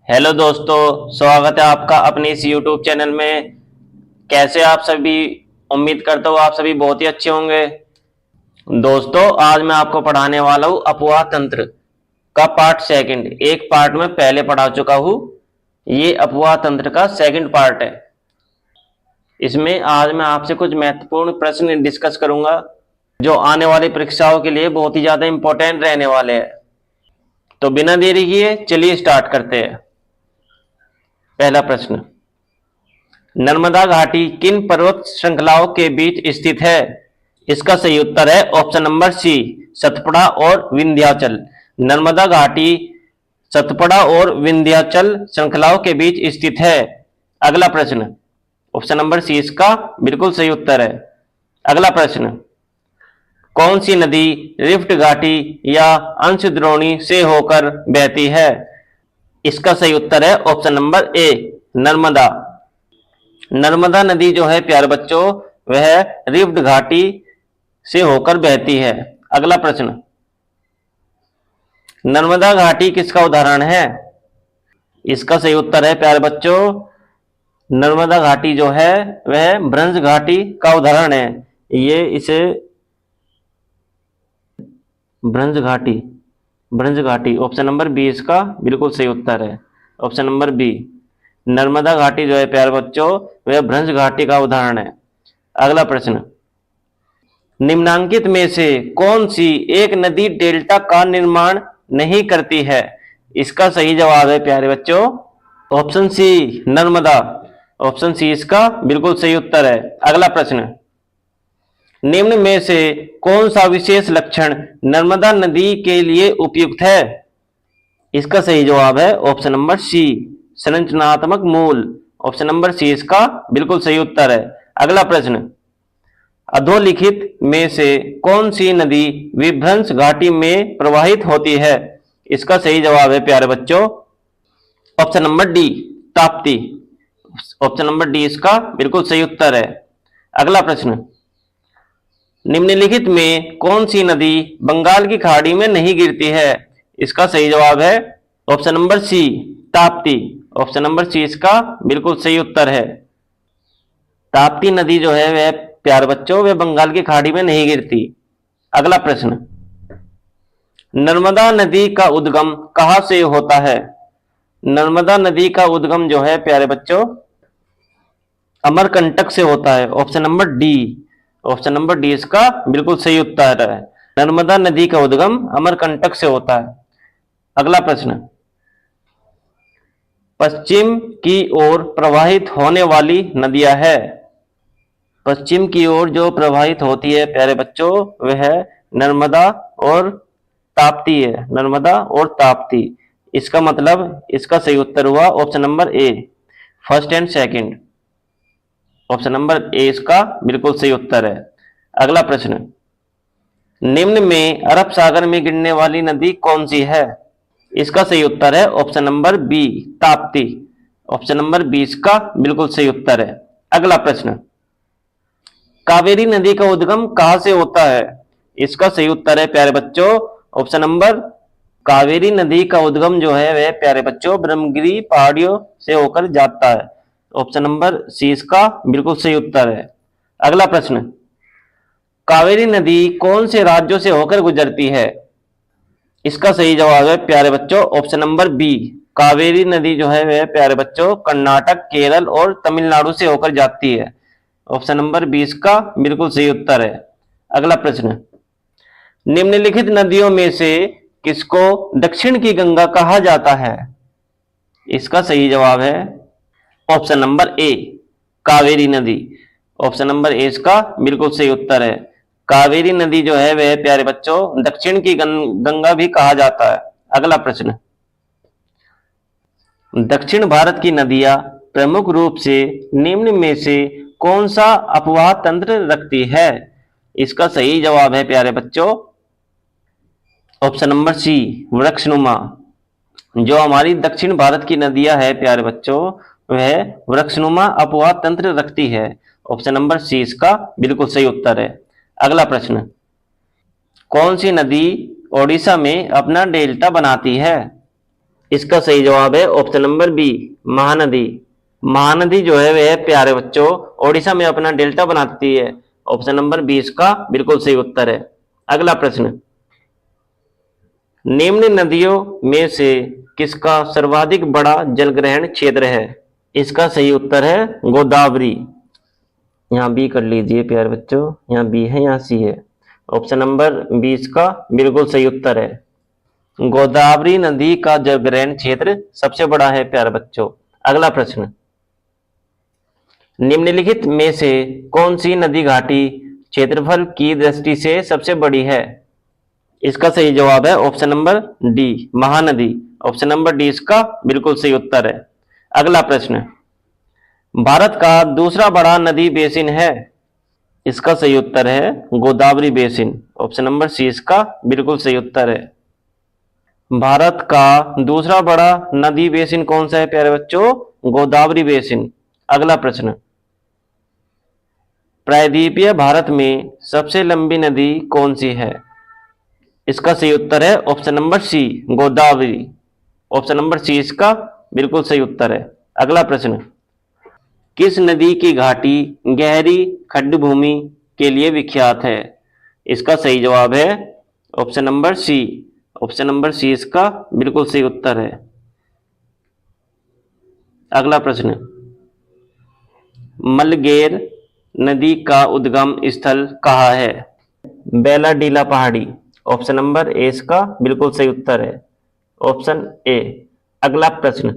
Hello दोस्तों, स्वागत है आपका अपने इस यूट्यूब चैनल में। कैसे आप सभी? उम्मीद करता हूँ आप सभी बहुत ही अच्छे होंगे। दोस्तों, आज मैं आपको पढ़ाने वाला हूँ अपवाह तंत्र का पार्ट सेकंड। एक पार्ट में पहले पढ़ा चुका हूँ, ये अपवाह तंत्र का सेकंड पार्ट है। इसमें आज मैं आपसे कुछ महत्वपूर्ण प्रश्न डिस्कस करूंगा जो आने वाली परीक्षाओं के लिए बहुत ही ज्यादा इंपॉर्टेंट रहने वाले हैं। तो बिना देरी किए चलिए स्टार्ट करते हैं। पहला प्रश्न, नर्मदा घाटी किन पर्वत श्रृंखलाओं के बीच स्थित है? इसका सही उत्तर है ऑप्शन नंबर सी, सतपुड़ा और विंध्याचल। नर्मदा घाटी सतपुड़ा और विंध्याचल श्रृंखलाओं के बीच स्थित है। अगला प्रश्न, ऑप्शन नंबर सी इसका बिल्कुल सही उत्तर है। अगला प्रश्न, कौन सी नदी रिफ्ट घाटी या अंशद्रोणी से होकर बहती है? इसका सही उत्तर है option number A, Narmada. Narmada नदी जो है प्यारे बच्चों, वह रिफ्ट घाटी से होकर बहती है। अगला प्रश्न, नर्मदा घाटी किसका उदाहरण है? इसका सही उत्तर है प्यारे बच्चों, नर्मदा घाटी जो है वह भ्रंश घाटी का उदाहरण है। ये इसे भ्रंश घाटी, भ्रंश घाटी, ऑप्शन नंबर बी इसका बिल्कुल सही उत्तर है। ऑप्शन नंबर बी, नर्मदा घाटी जो है प्यारे बच्चों, वह भ्रंश घाटी का उदाहरण है। अगला प्रश्न, निम्नांकित में से कौन सी एक नदी डेल्टा का निर्माण नहीं करती है? इसका सही जवाब है प्यारे बच्चों option C, Narmada. Option C इसका बिल्कुल सही उत्तर है। अगला प्रश्न, निम्न में से कौन सा विशेष लक्षण नर्मदा नदी के लिए उपयुक्त है? इसका सही जवाब है ऑप्शन नंबर सी, संरचनात्मक मूल। ऑप्शन नंबर सी इसका बिल्कुल सही उत्तर है। अगला प्रश्न, अधोलिखित में से कौन सी नदी विभ्रंश घाटी में प्रवाहित होती है? इसका सही जवाब है प्यारे बच्चों option number D, Tapti. Option number D इसका बिल्कुल सही उत्तर है। अगला प्रश्न, निम्नलिखित में कौन सी नदी बंगाल की खाड़ी में नहीं गिरती है? इसका सही जवाब है option number C, Tapti. Option number C इसका बिल्कुल सही उत्तर है। ताप्ती नदी जो है वह प्यारे बच्चों वह बंगाल की खाड़ी में नहीं गिरती। अगला प्रश्न, नर्मदा नदी का उद्गम कहां से होता है? नर्मदा नदी का उद्गम जो है प्यारे बच्चों अमरकंटक से होता है। Option number D, option number D इसका बिल्कुल सही उत्तर है। नर्मदा नदी का उद्गम अमरकंटक से होता है। अगला प्रश्न, पश्चिम की ओर प्रवाहित होने वाली नदियां है। पश्चिम की ओर जो प्रवाहित होती है प्यारे बच्चों वह नर्मदा और ताप्ती है। नर्मदा और ताप्ती, इसका मतलब इसका सही उत्तर हुआ option number A, first and second. Option number A इसका बिल्कुल सही उत्तर है। अगला प्रश्न, निम्न में अरब सागर में गिरने वाली नदी कौन सी है? इसका सही उत्तर है option number B, Tapti. Option number B इसका बिल्कुल सही उत्तर है। अगला प्रश्न, कावेरी नदी का उद्गम कहां से होता है? इसका सही उत्तर है प्यारे बच्चों ऑप्शन नंबर, कावेरी नदी का उद्गम जो है वह प्यारे बच्चों ब्रह्मगिरी पहाड़ियों से होकर जाता है। ऑप्शन नंबर सी इसका बिल्कुल सही उत्तर है। अगला प्रश्न, कावेरी नदी कौन से राज्यों से होकर गुजरती है? इसका सही जवाब है प्यारे बच्चों ऑप्शन नंबर बी, कावेरी नदी जो है वह प्यारे बच्चों कर्नाटक, केरल और तमिलनाडु से होकर जाती है। ऑप्शन नंबर बी इसका बिल्कुल सही उत्तर है। अगला प्रश्न, निम्नलिखित नदियों में से किसको दक्षिण की गंगा कहा जाता है? इसका सही जवाब है ऑप्शन नंबर ए, कावेरी नदी। ऑप्शन नंबर ए इसका बिल्कुल सही उत्तर है। कावेरी नदी जो है वह प्यारे बच्चों दक्षिण की गंगा भी कहा जाता है। अगला प्रश्न, दक्षिण भारत की नदियां प्रमुख रूप से निम्न में से कौन सा अपवाह तंत्र रखती है? इसका सही जवाब है प्यारे बच्चों ऑप्शन नंबर सी, वृक्षनुमा। जो हमारी दक्षिण भारत की नदियां है प्यारे बच्चों वह वृक्षनुमा अपवाह तंत्र रखती है। ऑप्शन नंबर सी इसका बिल्कुल सही उत्तर है। अगला प्रश्न, कौन सी नदी ओडिशा में अपना डेल्टा बनाती है? इसका सही जवाब है option number B, Mahanadi. Mahanadi जो है वह प्यारे बच्चों ओडिशा में अपना डेल्टा बनाती है। ऑप्शन नंबर बी इसका बिल्कुल सही उत्तर है। अगला प्रश्न, निम्न नदियों में से किसका सर्वाधिक बड़ा जलग्रहण क्षेत्र है? इसका सही उत्तर है गोदावरी। यहाँ बी कर लीजिए प्यारे बच्चों, यहाँ बी है यहाँ सी है। ऑप्शन नंबर बी इसका बिल्कुल सही उत्तर है। गोदावरी नदी का जलग्रहण क्षेत्र सबसे बड़ा है प्यारे बच्चों। अगला प्रश्न, निम्नलिखित में से कौन सी नदी घाटी क्षेत्रफल की दृष्टि से सबसे बड़ी है? इसका सही जवाब है option number D, Mahanadi. Option number D इसका बिल्कुल सही उत्तर है। अगला प्रश्न, भारत का दूसरा बड़ा नदी बेसिन है? इसका सही उत्तर है Godavari basin. Option number C इसका बिल्कुल सही उत्तर है। भारत का दूसरा बड़ा नदी बेसिन कौन सा है प्यारे बच्चों? गोदावरी बेसिन। अगला प्रश्न, प्रायद्वीपीय भारत में सबसे लंबी नदी कौन सी है? इसका सही उत्तर है option number C, Godavari. Option number C इसका बिल्कुल सही उत्तर है। अगला प्रश्न, किस नदी की घाटी गहरी खड्ड भूमि के लिए विख्यात है? इसका सही जवाब है option number C. Option number C इसका बिल्कुल सही उत्तर है। अगला प्रश्न, मलगेर नदी का उद्गम स्थल कहाँ है? बेलाडीला पहाड़ी। ऑप्शन नंबर ए इसका बिल्कुल सही उत्तर है। Option A. अगला प्रश्न,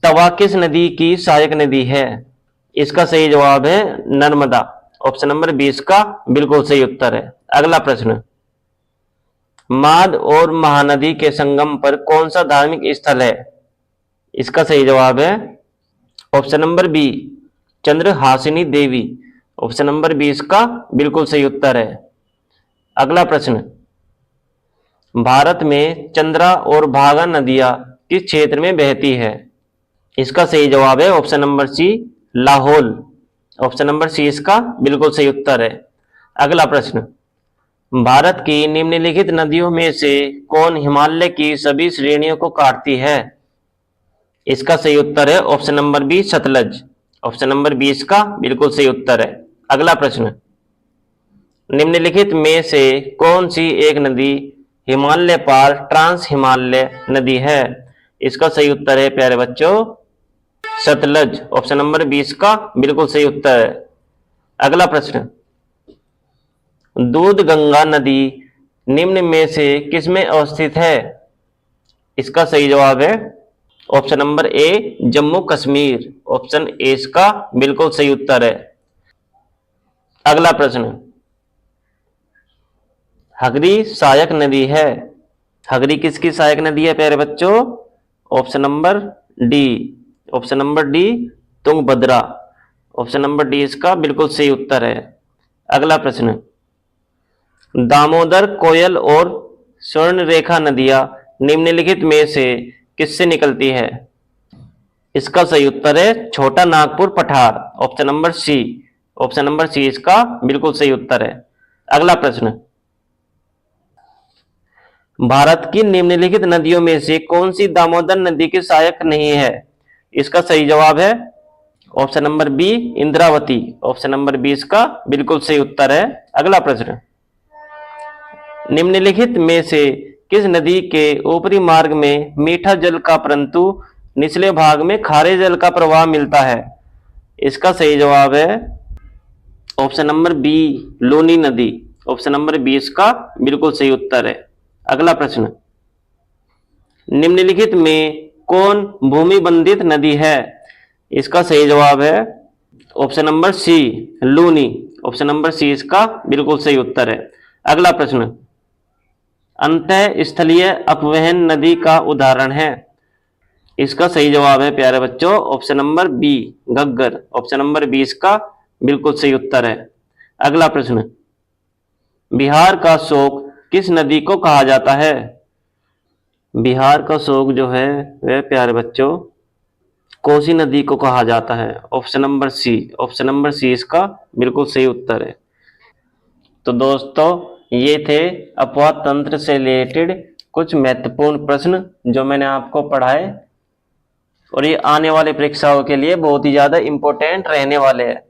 तवा किस नदी की सहायक नदी है? इसका सही जवाब है नर्मदा। ऑप्शन नंबर बी इसका बिल्कुल सही उत्तर है। अगला प्रश्न, माद और महानदी के संगम पर कौन सा धार्मिक स्थल है? इसका सही जवाब है ऑप्शन नंबर बी, चंद्रहासिनी देवी। ऑप्शन नंबर बी इसका बिल्कुल सही उत्तर है। अगला प्रश्न, भारत में चंद्रा और भागा नदियां किस क्षेत्र में बहती है? इसका सही जवाब है option number C, Lahaul. Option number C इसका बिल्कुल सही उत्तर है। अगला प्रश्न, भारत की निम्नलिखित नदियों में से कौन हिमालय की सभी श्रेणियों को काटती है? इसका सही उत्तर है option number B, Sutlej. Option number B इसका बिल्कुल सही उत्तर है। अगला प्रश्न, निम्नलिखित में से कौन सी एक नदी हिमालय पार ट्रांस हिमालय नदी है? इसका सही उत्तर है प्यारे बच्चों सतलज। ऑप्शन नंबर 20 का बिल्कुल सही उत्तर है। अगला प्रश्न, दूध गंगा नदी निम्न में से किसमें अवस्थित है? इसका सही जवाब है option number A, Jammu Kashmir. Option A इसका बिल्कुल सही उत्तर है। अगला प्रश्न, हगरी सहायक नदी है। हगरी किसकी सहायक नदी है प्यारे बच्चों? Option number D. Option number D, Tungabhadra. Option number D इसका बिल्कुल सही उत्तर है। अगला प्रश्न, दामोदर, कोयल और स्वर्णरेखा नदियां निम्नलिखित में से किससे निकलती है? इसका सही उत्तर है छोटा नागपुर पठार। Option number C. Option number C इसका बिल्कुल सही उत्तर है। अगला प्रश्न, भारत की निम्नलिखित नदियों में से कौन सी दामोदर नदी की सहायक नहीं है? इसका सही जवाब है option number B, Indravati. Option number B इसका बिल्कुल सही उत्तर है। अगला प्रश्न, निम्नलिखित में से किस नदी के ऊपरी मार्ग में मीठा जल का परंतु निचले भाग में खारे जल का प्रवाह मिलता है? इसका सही जवाब है ऑप्शन नंबर बी, लूनी नदी। ऑप्शन नंबर बी इसका बिल्कुल सही उत्तर है। अगला प्रश्न, निम्नलिखित में कौन भूमि बंधित नदी है? इसका सही जवाब है option number C, Luni. Option number C इसका बिल्कुल सही उत्तर है। अगला प्रश्न, अंतः स्थलीय अपवहन नदी का उदाहरण है। इसका सही जवाब है प्यारे बच्चों option number B, Ghaggar. Option number B इसका बिल्कुल सही उत्तर है। अगला प्रश्न, बिहार का शोक किस नदी को कहा जाता है? बिहार का शोक जो है वह प्यारे बच्चों कोसी नदी को कहा जाता है। Option number C. Option number C इसका बिल्कुल सही उत्तर है। तो दोस्तों ये थे अपवाद तंत्र से रिलेटेड कुछ महत्वपूर्ण प्रश्न जो मैंने आपको पढ़ाए, और ये आने वाले परीक्षाओं के लिए बहुत ही ज्यादा इंपॉर्टेंट रहने वाले हैं।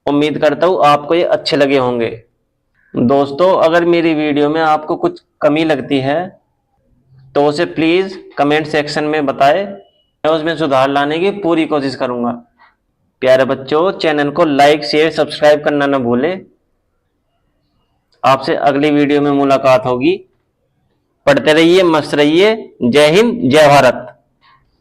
उम्मीद करता हूं आपको ये अच्छे लगे होंगे। दोस्तों, अगर मेरी वीडियो में आपको कुछ कमी लगती है तो उसे प्लीज कमेंट सेक्शन में बताएं, मैं उसमें सुधार लाने की पूरी कोशिश करूंगा। प्यारे बच्चों, चैनल को लाइक शेयर सब्सक्राइब करना न भूलें। आपसे अगली वीडियो में मुलाकात होगी। पढ़ते रहिए, मस्त रहिए। जय हिंद, जय भारत।